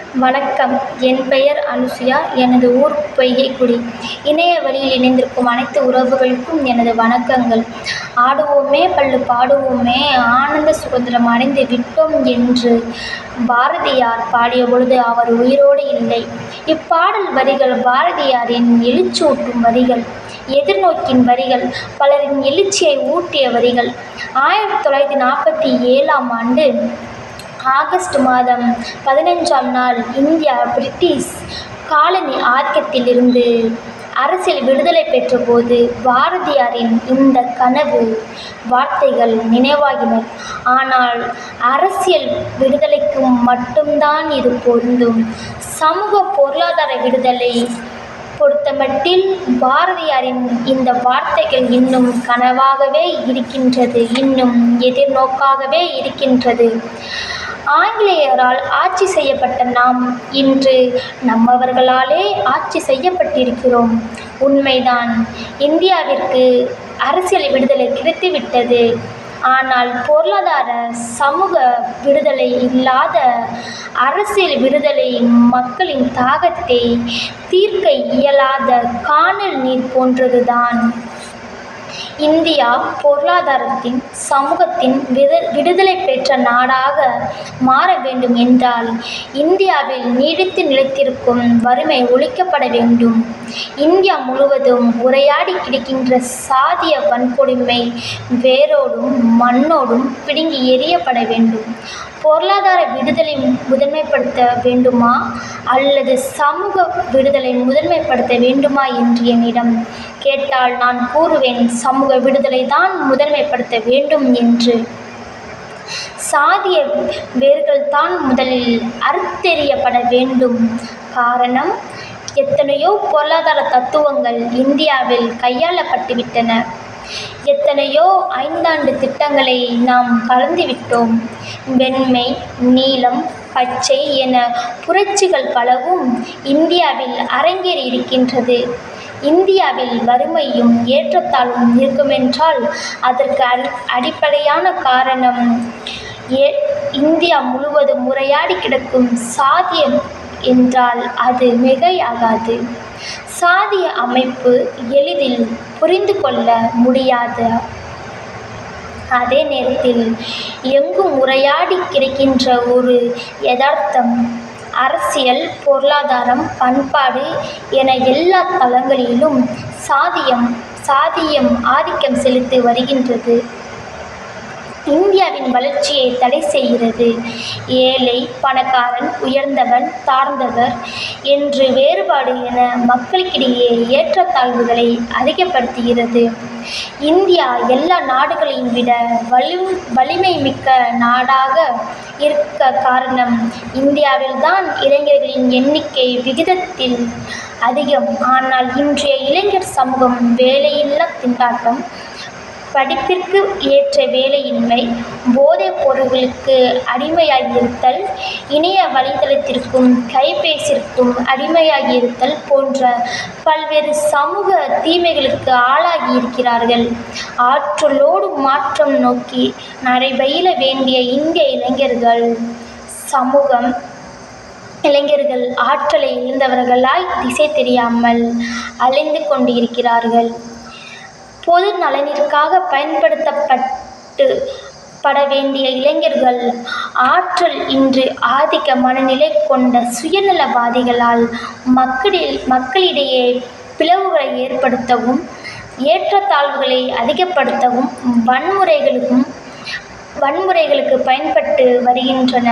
வணக்கம். என் பெயர் அனுசுயா. எனது ஊர் பொய்கைக்குடி. இணைய வழியில் இணைந்திருக்கும் அனைத்து உறவுகளுக்கும் எனது வணக்கங்கள். ஆடுவோமே பள்ளு பாடுவோமே ஆனந்த சுதந்திரம் அடைந்து விட்டோம் என்று பாரதியார் பாடியபொழுது அவர் உயிரோடு இல்லை. இப்பாடல் வரிகள் பாரதியாரின் எழுச்சூட்டும் வரிகள், எதிர்நோக்கின் வரிகள், பலரின் எழுச்சியை ஊட்டிய வரிகள். 1947ஆம் ஆண்டு ஆகஸ்ட் மாதம் 15ஆம் நாள் இந்தியா பிரிட்டிஷ் காலனி ஆதிக்கத்திலிருந்து அரசியல் விடுதலை பெற்றபோது பாரதியாரின் இந்த கனவு வார்த்தைகள் நினைவாகின. ஆனால் அரசியல் விடுதலைக்கு மட்டும்தான் இது பொருந்தும். சமூக பொருளாதார விடுதலை பொறுத்தமட்டில் பாரதியாரின் இந்த வார்த்தைகள் இன்னும் கனவாகவே இருக்கின்றது, இன்னும் எதிர்நோக்காகவே இருக்கின்றது. ஆங்கிலேயரால் ஆட்சி செய்யப்பட்ட நாம் இன்று நம்மவர்களாலே ஆட்சி செய்யப்பட்டிருக்கிறோம். உண்மைதான், இந்தியாவிற்கு அரசியல் விடுதலை கிடைத்துவிட்டது. ஆனால் பொருளாதார சமூக விடுதலை இல்லாத அரசியல் விடுதலை மக்களின் தாகத்தை தீர்க்க இயலாத கானல் நீர் போன்றதுதான். இந்தியா பொருளாதாரத்தின் சமூகத்தின் விடுதலை பெற்ற நாடாக மாற வேண்டும் என்றால் இந்தியாவில் நீடித்து நிலைத்திருக்கும் வறுமை ஒழிக்கப்பட வேண்டும். இந்தியா முழுவதும் உரையாடி கிடக்கின்ற சாதிய வன்கொடுமை வேரோடும் மண்ணோடும் பிடுங்கி எறியப்பட வேண்டும். பொருளாதார விடுதலை முதன்மைப்படுத்த வேண்டுமா அல்லது சமூக விடுதலை முதன்மைப்படுத்த வேண்டுமா என்று என்னிடம் கேட்டால் நான் கூறுவேன், சமூக விடுதலை தான் முதன்மைப்படுத்த வேண்டும் என்று. சாதிய வேர்கள் தான் முதலில் அறுத்தெறியப்பட வேண்டும். காரணம், எத்தனையோ பொருளாதார தத்துவங்கள் இந்தியாவில் கையாளப்பட்டுவிட்டன. எத்தனையோ 5 ஆண்டு திட்டங்களை நாம் கலந்துவிட்டோம். வெண்மை, நீலம், பச்சை என புரட்சிகள் பலவும் இந்தியாவில் அரங்கேறி இருக்கின்றது. இந்தியாவில் வறுமையும் ஏற்றத்தாழ்வும் இருக்குமென்றால் அதற்கு அடிப்படையான காரணம் இந்தியா முழுவதும் முறையாடி கிடக்கும் சாதியம் என்றால் அது மிகையாகாது. சாதிய அமைப்பு எளிதில் புரிந்து கொள்ள முடியாத அதே நேரத்தில் எங்கும் உரையாடி கிடைக்கின்ற ஒரு யதார்த்தம். அரசியல், பொருளாதாரம், பண்பாடு என எல்லா தளங்களிலும் சாதியம் ஆதிக்கம் செலுத்தி வருகின்றது. இந்தியாவின் வளர்ச்சியை தடை செய்கிறது. ஏழை, பணக்காரன், உயர்ந்தவன், தாழ்ந்தவர் என்று வேறுபாடு என மக்களுக்கிடையே ஏற்றத்தாழ்வுகளை அதிகப்படுத்துகிறது. இந்தியா எல்லா நாடுகளையும் விட வலிமை மிக்க நாடாக இருக்க காரணம், இந்தியாவில்தான் இளைஞர்களின் எண்ணிக்கை விகிதத்தில் அதிகம். ஆனால் இன்றைய இளைஞர் சமூகம் வேலையில்லா திண்டாட்டம், படிப்பிற்கு ஏற்ற வேலையின்மை, போதைப் பொருட்களுக்கு அடிமையாகியிருத்தல், இணைய வலைதளத்திற்கும் கைபேசிற்கும் அடிமையாகியிருத்தல் போன்ற பல்வேறு சமூக தீமைகளுக்கு ஆளாகியிருக்கிறார்கள். ஆற்றலோடு மாற்றம் நோக்கி நடைபயில வேண்டிய இந்திய இளைஞர்கள் ஆற்றலை இழந்தவர்களாய் திசை தெரியாமல் அலைந்து கொண்டிருக்கிறார்கள். பொது நலனிற்காக பயன்படுத்தப்பட வேண்டிய இளைஞர்கள் ஆற்றல் இன்று ஆதிக்க மனநிலை கொண்ட சுயநலவாதிகளால் மக்களிடையே பிளவுகளை ஏற்படுத்தவும், ஏற்றத்தாழ்வுகளை அதிகப்படுத்தவும் வன்முறைகளுக்கு பயன்பட்டு வருகின்றன.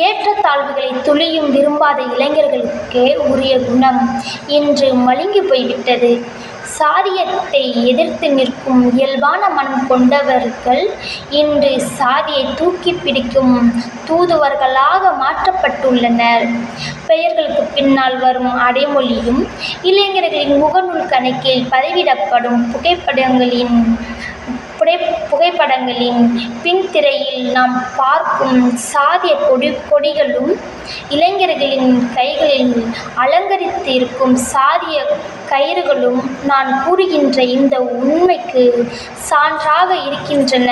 ஏற்றத்தாழ்வுகளை துளியும் விரும்பாத இளைஞர்களுக்கே உரிய குணம் இன்று மழுங்கி போய்விட்டது. சாதியத்தை எதிர்த்து நிற்கும் இயல்பான மனம் கொண்டவர்கள் இன்று சாதியை தூக்கி பிடிக்கும் தூதுவர்களாக மாற்றப்பட்டுள்ளனர். பெயர்களுக்கு பின்னால் வரும் அடைமொழியும், இளைஞர்களின் முகநூல் கணக்கில் பதிவிடப்படும் புகைப்படங்களின் பின்திரையில் நாம் பார்க்கும் சாதிய கொடிகளும், இளைஞர்களின் கைகளில் அலங்கரித்து இருக்கும் சாதிய கயிறுகளும் நான் கூறுகின்ற இந்த உண்மைக்கு சான்றாக இருக்கின்றன.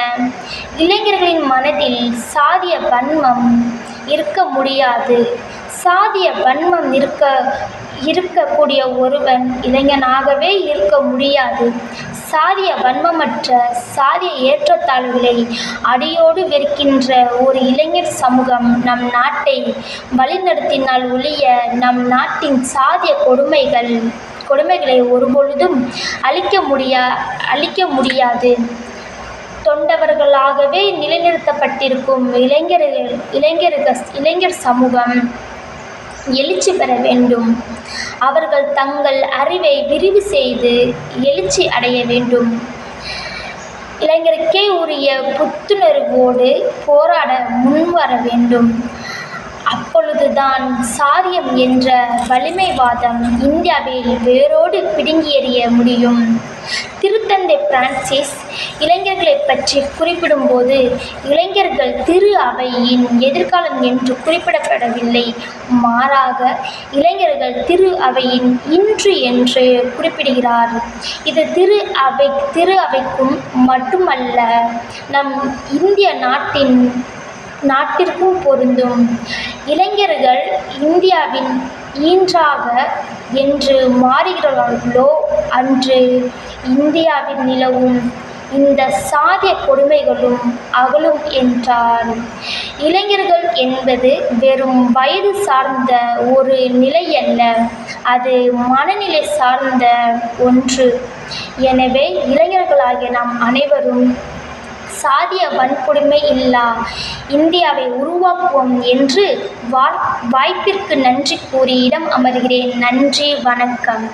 இளைஞர்களின் மனதில் சாதிய வன்மம் இருக்க முடியாது. சாதிய வன்மம் இருக்கக்கூடிய ஒருவன் இளைஞனாகவே இருக்க முடியாது. சாதிய வன்மமற்ற சாதிய ஏற்றத்தாழ்வுகளை அடியோடு வெறுக்கின்ற ஒரு இளைஞர் சமூகம் நம் நாட்டை வழிநடத்தினால் ஒழிய நம் நாட்டின் சாதிய கொடுமைகளை ஒருபொழுதும் அழிக்க முடியாது. தொண்டவர்களாகவே நிலைநிறுத்தப்பட்டிருக்கும் இளைஞர் சமூகம் எழுச்சி பெற வேண்டும். அவர்கள் தங்கள் அறிவை விரிவு செய்து எழுச்சி அடைய வேண்டும். இளைஞருக்கே உரிய புத்துணர்வோடு போராட முன்வர வேண்டும். அப்பொழுதுதான் சாதியம் என்ற வலிமைவாதம் இந்தியாவில் வேரோடு பிடுங்கி எறிய முடியும். திருத்தந்தை பிரான்சிஸ் இளைஞர்களை பற்றி குறிப்பிடும்போது இளைஞர்கள் திரு அவையின் எதிர்காலம் என்று குறிப்பிடப்படவில்லை. மாறாக இளைஞர்கள் திரு அவையின் இன்று என்று குறிப்பிடுகிறார். இது திரு அவைக்கும் மட்டுமல்ல, நம் இந்திய நாட்டிற்கும் பொருந்தும். இளைஞர்கள் இந்தியாவின் ஈன்றாக என்று மாறுகிறார்களோ அன்று இந்தியாவில் நிலவும் இந்த சாதிய கொடுமைகளும் அகலும் என்றார். இளைஞர்கள் என்பது வெறும் வயது சார்ந்த ஒரு நிலையல்ல, அது மனநிலை சார்ந்த ஒன்று. எனவே இளைஞர்களாகிய நாம் அனைவரும் சாதிய வன்கொடுமை இல்லா இந்தியாவை உருவாக்குவோம் என்று வாய்ப்பிற்கு நன்றி கூறி இடம் அமர்கிறேன். நன்றி, வணக்கம்.